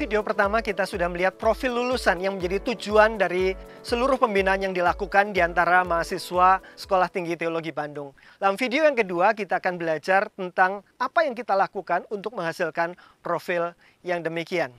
video pertama kita sudah melihat profil lulusan yang menjadi tujuan dari seluruh pembinaan yang dilakukan di antara mahasiswa Sekolah Tinggi Teologi Bandung. Dalam video yang kedua kita akan belajar tentang apa yang kita lakukan untuk menghasilkan profil yang demikian.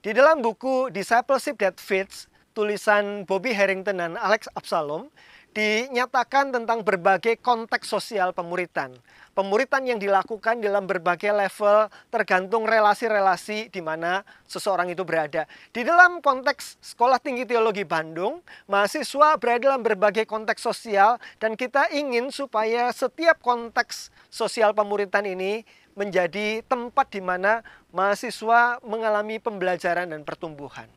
Di dalam buku Discipleship That Fits, tulisan Bobby Harrington dan Alex Absalom, dinyatakan tentang berbagai konteks sosial pemuritan. Pemuritan yang dilakukan dalam berbagai level tergantung relasi-relasi di mana seseorang itu berada. Di dalam konteks Sekolah Tinggi Teologi Bandung, mahasiswa berada dalam berbagai konteks sosial dan kita ingin supaya setiap konteks sosial pemuritan ini menjadi tempat di mana mahasiswa mengalami pembelajaran dan pertumbuhan.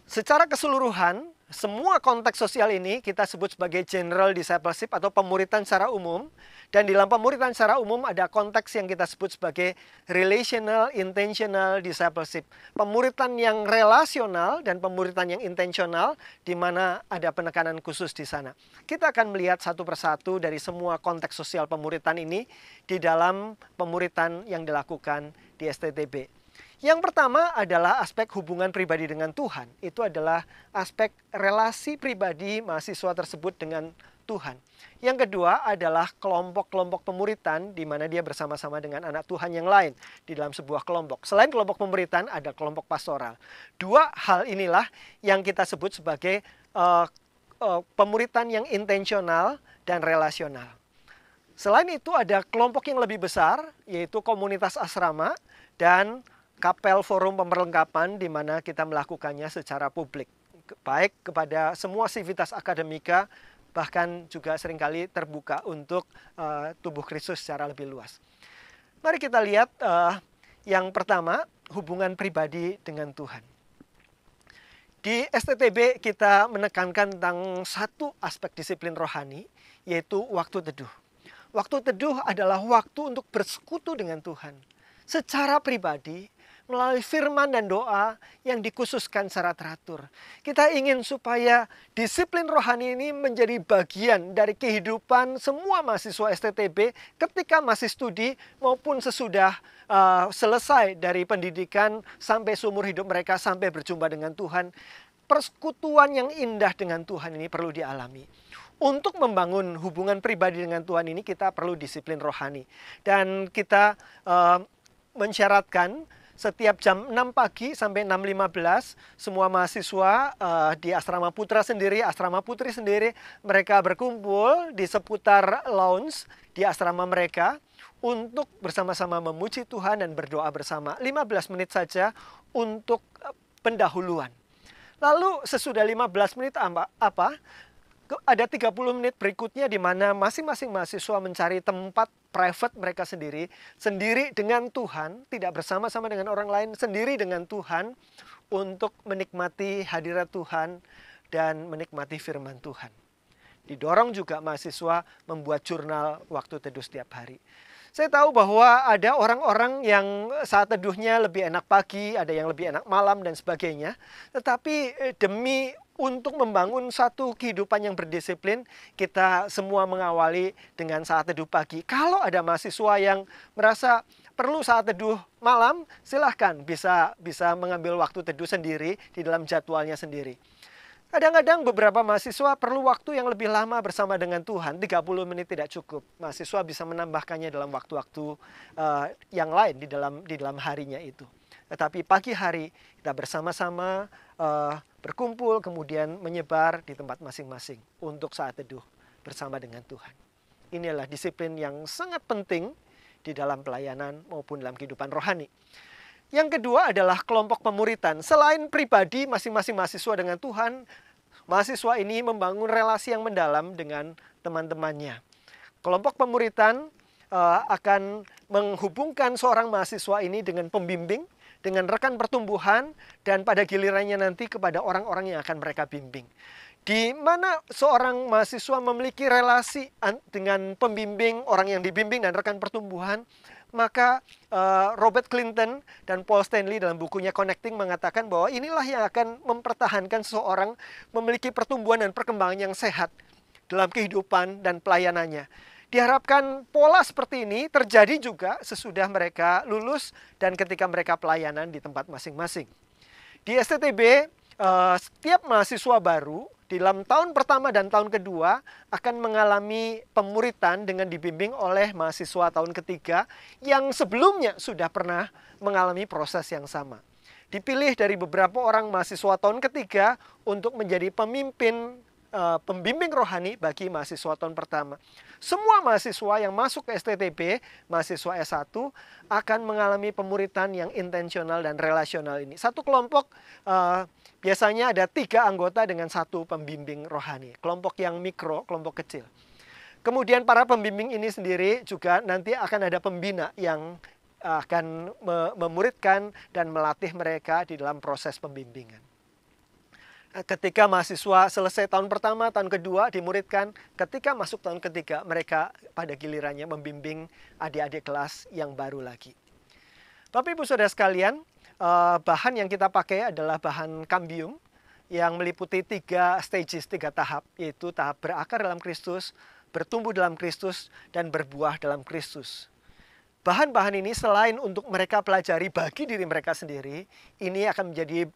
Secara keseluruhan, semua konteks sosial ini kita sebut sebagai general discipleship atau pemuritan secara umum. Dan di dalam pemuritan secara umum ada konteks yang kita sebut sebagai relational intentional discipleship. Pemuritan yang relasional dan pemuritan yang intensional di mana ada penekanan khusus di sana. Kita akan melihat satu persatu dari semua konteks sosial pemuritan ini di dalam pemuritan yang dilakukan di STTB. Yang pertama adalah aspek hubungan pribadi dengan Tuhan. Itu adalah aspek relasi pribadi mahasiswa tersebut dengan Tuhan. Yang kedua adalah kelompok-kelompok pemuritan di mana dia bersama-sama dengan anak Tuhan yang lain di dalam sebuah kelompok. Selain kelompok pemuritan ada kelompok pastoral. Dua hal inilah yang kita sebut sebagai pemuritan yang intensional dan relasional. Selain itu ada kelompok yang lebih besar yaitu komunitas asrama dan kapel forum pemperlengkapan di mana kita melakukannya secara publik. Baik kepada semua sivitas akademika, bahkan juga seringkali terbuka untuk tubuh Kristus secara lebih luas. Mari kita lihat yang pertama, hubungan pribadi dengan Tuhan. Di STTB kita menekankan tentang satu aspek disiplin rohani, yaitu waktu teduh. Waktu teduh adalah waktu untuk bersekutu dengan Tuhan. Secara pribadi, melalui firman dan doa yang dikhususkan secara teratur. Kita ingin supaya disiplin rohani ini menjadi bagian dari kehidupan semua mahasiswa STTB ketika masih studi maupun sesudah selesai dari pendidikan sampai seumur hidup mereka sampai berjumpa dengan Tuhan. Persekutuan yang indah dengan Tuhan ini perlu dialami. Untuk membangun hubungan pribadi dengan Tuhan ini kita perlu disiplin rohani. Dan kita mensyaratkan setiap jam 6 pagi sampai 6.15 semua mahasiswa di asrama putra sendiri, asrama putri sendiri, mereka berkumpul di seputar lounge di asrama mereka untuk bersama-sama memuji Tuhan dan berdoa bersama. 15 menit saja untuk pendahuluan. Lalu sesudah 15 menit ada 30 menit berikutnya di mana masing-masing mahasiswa mencari tempat private mereka sendiri dengan Tuhan, tidak bersama-sama dengan orang lain, sendiri dengan Tuhan untuk menikmati hadirat Tuhan dan menikmati firman Tuhan. Didorong juga mahasiswa membuat jurnal waktu teduh setiap hari. Saya tahu bahwa ada orang-orang yang saat teduhnya lebih enak pagi, ada yang lebih enak malam dan sebagainya. Tetapi demi untuk membangun satu kehidupan yang berdisiplin, kita semua mengawali dengan saat teduh pagi. Kalau ada mahasiswa yang merasa perlu saat teduh malam, silahkan bisa mengambil waktu teduh sendiri di dalam jadwalnya sendiri. Kadang-kadang beberapa mahasiswa perlu waktu yang lebih lama bersama dengan Tuhan, 30 menit tidak cukup. Mahasiswa bisa menambahkannya dalam waktu-waktu yang lain di dalam harinya itu. Tetapi pagi hari kita bersama-sama berkumpul, kemudian menyebar di tempat masing-masing untuk saat teduh bersama dengan Tuhan. Inilah disiplin yang sangat penting di dalam pelayanan maupun dalam kehidupan rohani. Yang kedua adalah kelompok pemuritan. Selain pribadi masing-masing mahasiswa dengan Tuhan, mahasiswa ini membangun relasi yang mendalam dengan teman-temannya. Kelompok pemuritan akan menghubungkan seorang mahasiswa ini dengan pembimbing, dengan rekan pertumbuhan, dan pada gilirannya nanti kepada orang-orang yang akan mereka bimbing. Di mana seorang mahasiswa memiliki relasi dengan pembimbing, orang yang dibimbing, dan rekan pertumbuhan, maka Robert Clinton dan Paul Stanley dalam bukunya Connecting mengatakan bahwa inilah yang akan mempertahankan seseorang memiliki pertumbuhan dan perkembangan yang sehat dalam kehidupan dan pelayanannya. Diharapkan pola seperti ini terjadi juga sesudah mereka lulus dan ketika mereka pelayanan di tempat masing-masing. Di STTB, setiap mahasiswa baru di dalam tahun pertama dan tahun kedua akan mengalami pemuritan dengan dibimbing oleh mahasiswa tahun ketiga yang sebelumnya sudah pernah mengalami proses yang sama. Dipilih dari beberapa orang mahasiswa tahun ketiga untuk menjadi pembimbing rohani bagi mahasiswa tahun pertama. Semua mahasiswa yang masuk ke STTB, mahasiswa S1, akan mengalami pemuritan yang intensional dan relasional ini. Satu kelompok biasanya ada 3 anggota dengan 1 pembimbing rohani. Kelompok yang mikro, kelompok kecil. Kemudian para pembimbing ini sendiri juga nanti akan ada pembina yang akan memuridkan dan melatih mereka di dalam proses pembimbingan. Ketika mahasiswa selesai tahun pertama, tahun kedua dimuridkan, ketika masuk tahun ketiga mereka pada gilirannya membimbing adik-adik kelas yang baru lagi. Bapak Ibu Saudara sekalian, bahan yang kita pakai adalah bahan kambium yang meliputi 3 stages, 3 tahap, yaitu tahap berakar dalam Kristus, bertumbuh dalam Kristus, dan berbuah dalam Kristus. Bahan-bahan ini selain untuk mereka pelajari bagi diri mereka sendiri, ini akan menjadi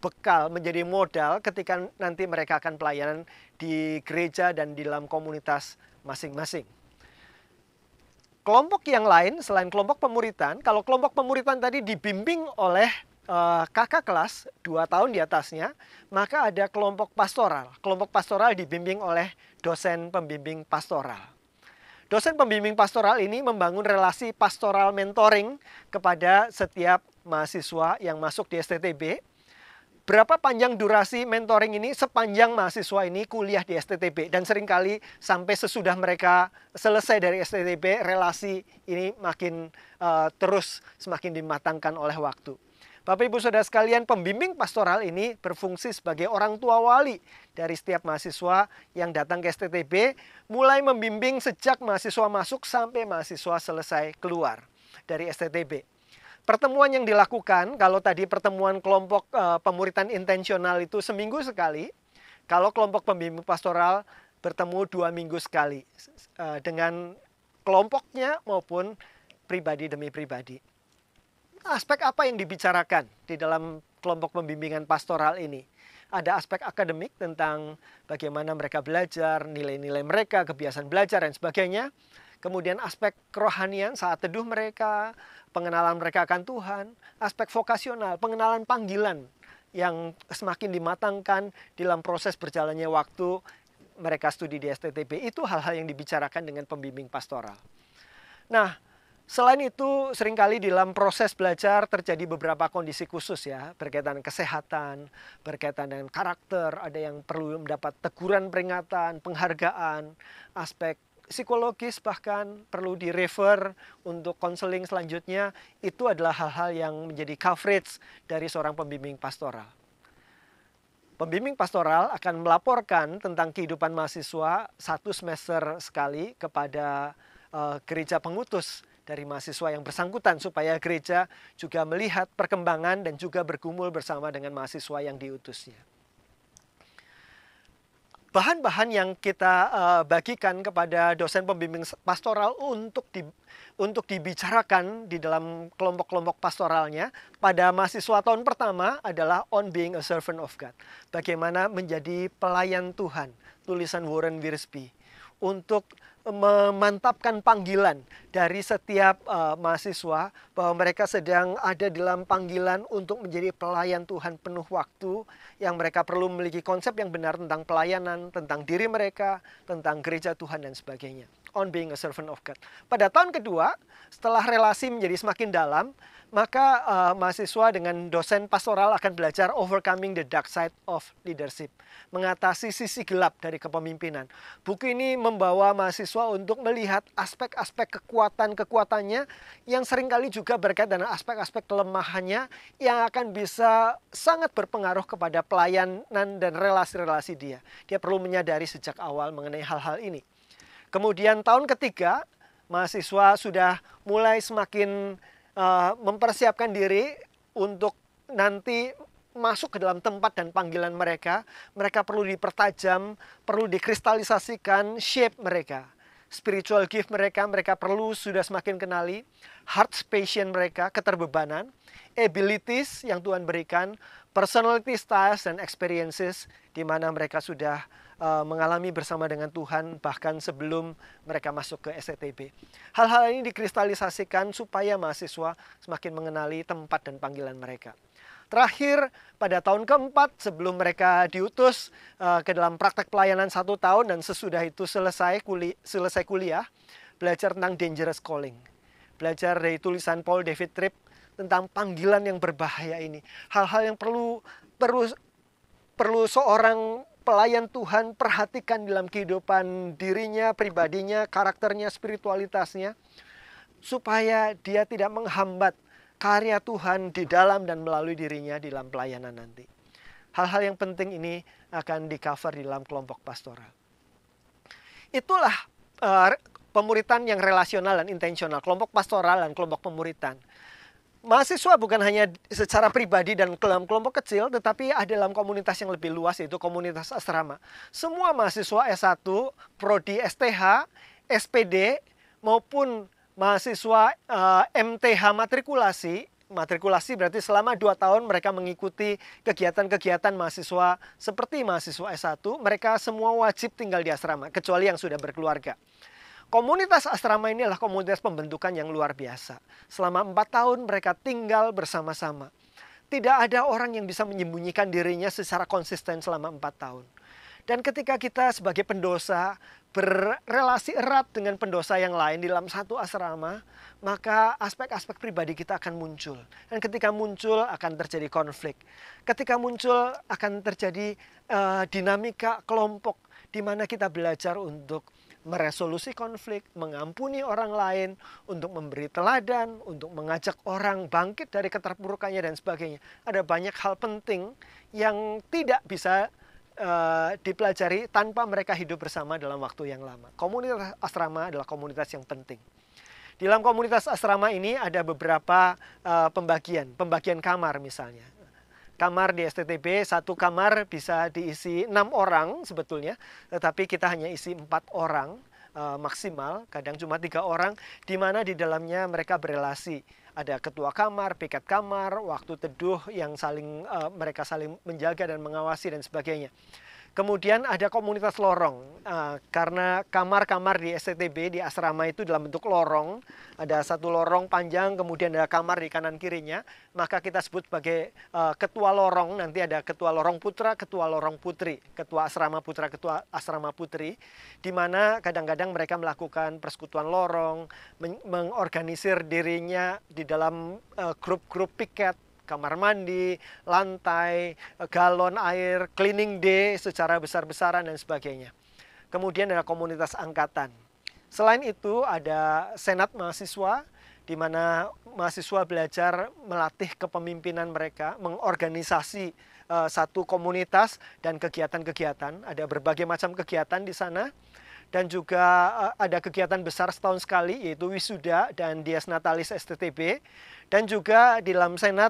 bekal, menjadi modal ketika nanti mereka akan pelayanan di gereja dan di dalam komunitas masing-masing. Kelompok yang lain selain kelompok pemuritan, kalau kelompok pemuritan tadi dibimbing oleh kakak kelas 2 tahun di atasnya, maka ada kelompok pastoral. Kelompok pastoral dibimbing oleh dosen pembimbing pastoral. Dosen pembimbing pastoral ini membangun relasi pastoral mentoring kepada setiap mahasiswa yang masuk di STTB. Berapa panjang durasi mentoring ini? Sepanjang mahasiswa ini kuliah di STTB. Dan seringkali sampai sesudah mereka selesai dari STTB, relasi ini makin terus semakin dimatangkan oleh waktu. Bapak Ibu Saudara sekalian, pembimbing pastoral ini berfungsi sebagai orang tua wali dari setiap mahasiswa yang datang ke STTB, mulai membimbing sejak mahasiswa masuk sampai mahasiswa selesai keluar dari STTB. Pertemuan yang dilakukan, kalau tadi pertemuan kelompok pemuritan intensional itu seminggu sekali, kalau kelompok pembimbing pastoral bertemu 2 minggu sekali dengan kelompoknya maupun pribadi demi pribadi. Aspek apa yang dibicarakan di dalam kelompok pembimbingan pastoral ini? Ada aspek akademik tentang bagaimana mereka belajar, nilai-nilai mereka, kebiasaan belajar dan sebagainya. Kemudian aspek kerohanian saat teduh mereka, pengenalan mereka akan Tuhan, aspek vokasional, pengenalan panggilan yang semakin dimatangkan dalam proses berjalannya waktu mereka studi di STTB. Itu hal-hal yang dibicarakan dengan pembimbing pastoral. Nah, selain itu seringkali dalam proses belajar terjadi beberapa kondisi khusus ya, berkaitan dengan kesehatan, berkaitan dengan karakter, ada yang perlu mendapat teguran peringatan, penghargaan, aspek psikologis bahkan perlu di-refer untuk konseling selanjutnya. Itu adalah hal-hal yang menjadi coverage dari seorang pembimbing pastoral. Pembimbing pastoral akan melaporkan tentang kehidupan mahasiswa 1 semester sekali kepada gereja pengutus dari mahasiswa yang bersangkutan, supaya gereja juga melihat perkembangan dan juga bergumul bersama dengan mahasiswa yang diutusnya. Bahan-bahan yang kita bagikan kepada dosen pembimbing pastoral untuk dibicarakan di dalam kelompok-kelompok pastoralnya pada mahasiswa tahun pertama adalah On Being a Servant of God. Bagaimana menjadi pelayan Tuhan, tulisan Warren Wiersbe. Untuk memantapkan panggilan dari setiap mahasiswa bahwa mereka sedang ada dalam panggilan untuk menjadi pelayan Tuhan penuh waktu, yang mereka perlu memiliki konsep yang benar tentang pelayanan, tentang diri mereka, tentang gereja Tuhan dan sebagainya. On Being a Servant of God. Pada tahun kedua, setelah relasi menjadi semakin dalam, maka mahasiswa dengan dosen pastoral akan belajar Overcoming the Dark Side of Leadership, mengatasi sisi gelap dari kepemimpinan. Buku ini membawa mahasiswa untuk melihat aspek-aspek kekuatannya yang seringkali juga berkaitan dengan aspek-aspek kelemahannya yang akan bisa sangat berpengaruh kepada pelayanan dan relasi-relasi dia. Dia perlu menyadari sejak awal mengenai hal-hal ini. Kemudian tahun ketiga, mahasiswa sudah mulai semakin mempersiapkan diri untuk nanti masuk ke dalam tempat dan panggilan mereka. Mereka perlu dipertajam, perlu dikristalisasikan shape mereka. spiritual gift mereka, mereka perlu sudah semakin kenali, heart passion mereka, keterbebanan, abilities yang Tuhan berikan, personality styles dan experiences di mana mereka sudah mengalami bersama dengan Tuhan bahkan sebelum mereka masuk ke STTB. Hal-hal ini dikristalisasikan supaya mahasiswa semakin mengenali tempat dan panggilan mereka. Terakhir, pada tahun keempat sebelum mereka diutus ke dalam praktek pelayanan 1 tahun dan sesudah itu selesai kuliah, belajar tentang dangerous calling. Belajar dari tulisan Paul David Tripp tentang panggilan yang berbahaya ini. Hal-hal yang perlu seorang pelayan Tuhan perhatikan dalam kehidupan dirinya, pribadinya, karakternya, spiritualitasnya, supaya dia tidak menghambat karya Tuhan di dalam dan melalui dirinya di dalam pelayanan nanti. Hal-hal yang penting ini akan di-cover di dalam kelompok pastoral. Itulah pemuritan yang relasional dan intensional, kelompok pastoral dan kelompok pemuritan. Mahasiswa bukan hanya secara pribadi dan dalam kelompok kecil, tetapi ada dalam komunitas yang lebih luas, yaitu komunitas asrama. Semua mahasiswa S1, Prodi STH, SPD, maupun mahasiswa MTH matrikulasi berarti selama 2 tahun mereka mengikuti kegiatan-kegiatan mahasiswa seperti mahasiswa S1, mereka semua wajib tinggal di asrama, kecuali yang sudah berkeluarga. Komunitas asrama ini adalah komunitas pembentukan yang luar biasa. Selama 4 tahun mereka tinggal bersama-sama. Tidak ada orang yang bisa menyembunyikan dirinya secara konsisten selama 4 tahun. Dan ketika kita sebagai pendosa berrelasi erat dengan pendosa yang lain di dalam satu asrama, maka aspek-aspek pribadi kita akan muncul. Dan ketika muncul akan terjadi konflik. Ketika muncul akan terjadi dinamika kelompok di mana kita belajar untuk meresolusi konflik, mengampuni orang lain, untuk memberi teladan, untuk mengajak orang bangkit dari keterpurukannya dan sebagainya. Ada banyak hal penting yang tidak bisa dipelajari tanpa mereka hidup bersama dalam waktu yang lama. Komunitas asrama adalah komunitas yang penting. Di dalam komunitas asrama ini ada beberapa pembagian kamar misalnya. Kamar di STTB, 1 kamar bisa diisi 6 orang sebetulnya, tetapi kita hanya isi 4 orang maksimal, kadang cuma 3 orang, di mana di dalamnya mereka berelasi. Ada ketua kamar, piket kamar, waktu teduh yang mereka saling menjaga dan mengawasi dan sebagainya. Kemudian ada komunitas lorong, karena kamar-kamar di STTB, di asrama itu dalam bentuk lorong, ada 1 lorong panjang, kemudian ada kamar di kanan kirinya, maka kita sebut sebagai ketua lorong, nanti ada ketua lorong putra, ketua lorong putri, ketua asrama putra, ketua asrama putri, di mana kadang-kadang mereka melakukan persekutuan lorong, mengorganisir dirinya di dalam grup-grup piket, kamar mandi, lantai, galon air, cleaning day secara besar-besaran dan sebagainya. Kemudian ada komunitas angkatan. Selain itu ada senat mahasiswa, di mana mahasiswa belajar melatih kepemimpinan mereka, mengorganisasi satu komunitas dan kegiatan-kegiatan. Ada berbagai macam kegiatan di sana. Dan juga ada kegiatan besar setahun sekali, yaitu wisuda dan dies natalis STTB. Dan juga di dalam senat,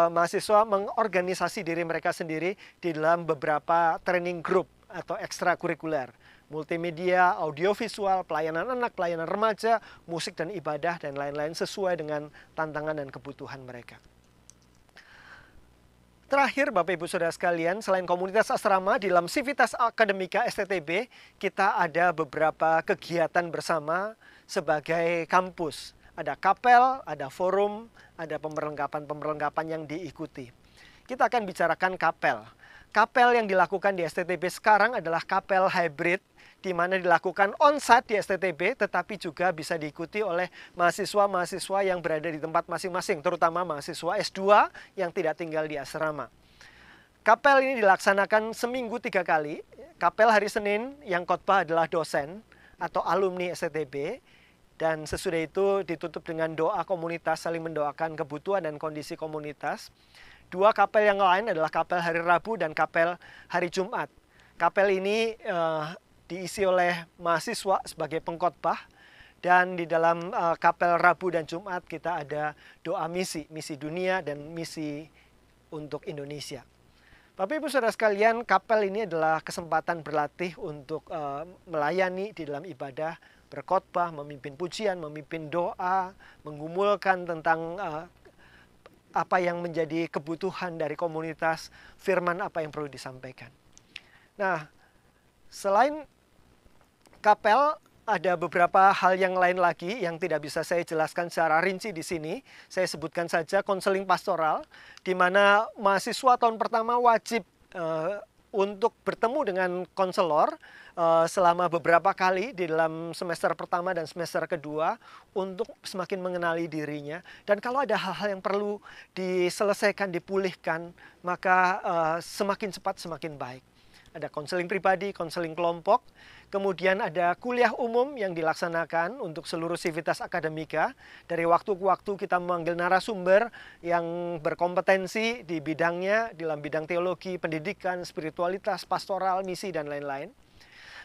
mahasiswa mengorganisasi diri mereka sendiri di dalam beberapa training group atau ekstrakurikuler, multimedia, audiovisual, pelayanan anak, pelayanan remaja, musik dan ibadah, dan lain-lain sesuai dengan tantangan dan kebutuhan mereka. Terakhir, Bapak Ibu Saudara sekalian, selain komunitas asrama, di dalam Civitas Akademika STTB, kita ada beberapa kegiatan bersama sebagai kampus. Ada kapel, ada forum, ada pemberlengkapan yang diikuti. Kita akan bicarakan kapel. Kapel yang dilakukan di STTB sekarang adalah kapel hybrid, di mana dilakukan on-site di STTB, tetapi juga bisa diikuti oleh mahasiswa-mahasiswa yang berada di tempat masing-masing, terutama mahasiswa S2 yang tidak tinggal di asrama. Kapel ini dilaksanakan seminggu 3 kali. Kapel hari Senin yang khotbah adalah dosen atau alumni STTB. Dan sesudah itu ditutup dengan doa komunitas, saling mendoakan kebutuhan dan kondisi komunitas. 2 kapel yang lain adalah kapel hari Rabu dan kapel hari Jumat. Kapel ini diisi oleh mahasiswa sebagai pengkhotbah. Dan di dalam kapel Rabu dan Jumat kita ada doa misi dunia dan misi untuk Indonesia. Bapak Ibu Saudara sekalian, kapel ini adalah kesempatan berlatih untuk melayani di dalam ibadah, berkhotbah, memimpin pujian, memimpin doa, menggumulkan tentang apa yang menjadi kebutuhan dari komunitas, firman apa yang perlu disampaikan. Nah, selain kapel, ada beberapa hal yang lain lagi yang tidak bisa saya jelaskan secara rinci di sini. Saya sebutkan saja konseling pastoral, di mana mahasiswa tahun pertama wajib untuk bertemu dengan konselor selama beberapa kali di dalam semester pertama dan semester kedua untuk semakin mengenali dirinya. Dan kalau ada hal-hal yang perlu diselesaikan, dipulihkan, maka semakin cepat semakin baik. Ada konseling pribadi, konseling kelompok, kemudian ada kuliah umum yang dilaksanakan untuk seluruh sivitas akademika. Dari waktu ke waktu kita memanggil narasumber yang berkompetensi di bidangnya, dalam bidang teologi, pendidikan, spiritualitas, pastoral, misi, dan lain-lain.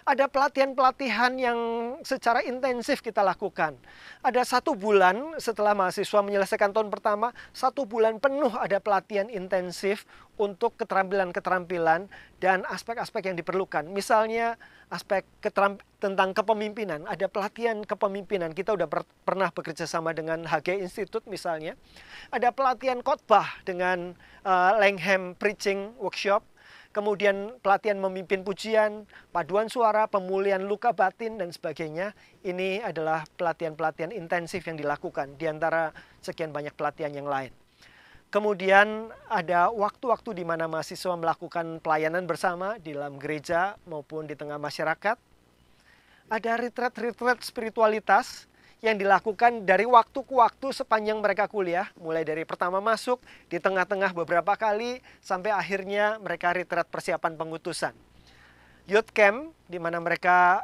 Ada pelatihan-pelatihan yang secara intensif kita lakukan. Ada 1 bulan setelah mahasiswa menyelesaikan tahun pertama, 1 bulan penuh ada pelatihan intensif untuk keterampilan-keterampilan dan aspek-aspek yang diperlukan. Misalnya aspek tentang kepemimpinan, ada pelatihan kepemimpinan. Kita udah pernah bekerja sama dengan HG Institute misalnya. Ada pelatihan khotbah dengan Langham Preaching Workshop. Kemudian pelatihan memimpin pujian, paduan suara, pemulihan luka batin, dan sebagainya. Ini adalah pelatihan-pelatihan intensif yang dilakukan di antara sekian banyak pelatihan yang lain. Kemudian ada waktu-waktu di mana mahasiswa melakukan pelayanan bersama di dalam gereja maupun di tengah masyarakat. Ada retreat-retreat spiritualitas yang dilakukan dari waktu ke waktu sepanjang mereka kuliah, mulai dari pertama masuk, di tengah-tengah beberapa kali, sampai akhirnya mereka retreat persiapan pengutusan. Youth Camp, di mana mereka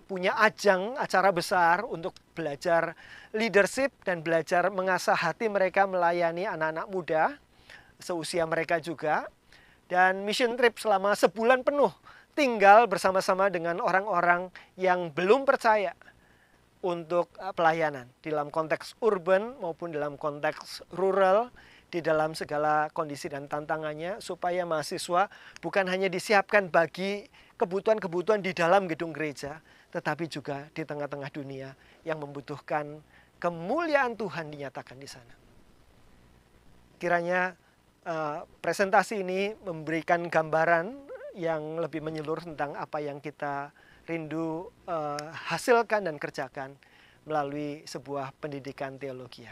punya ajang acara besar untuk belajar leadership dan belajar mengasah hati mereka melayani anak-anak muda, seusia mereka juga. Dan mission trip selama sebulan penuh, tinggal bersama-sama dengan orang-orang yang belum percaya, untuk pelayanan dalam konteks urban maupun dalam konteks rural, di dalam segala kondisi dan tantangannya, supaya mahasiswa bukan hanya disiapkan bagi kebutuhan-kebutuhan di dalam gedung gereja, tetapi juga di tengah-tengah dunia yang membutuhkan kemuliaan Tuhan dinyatakan di sana. Kiranya presentasi ini memberikan gambaran yang lebih menyeluruh tentang apa yang kita rindu hasilkan dan kerjakan melalui sebuah pendidikan teologi.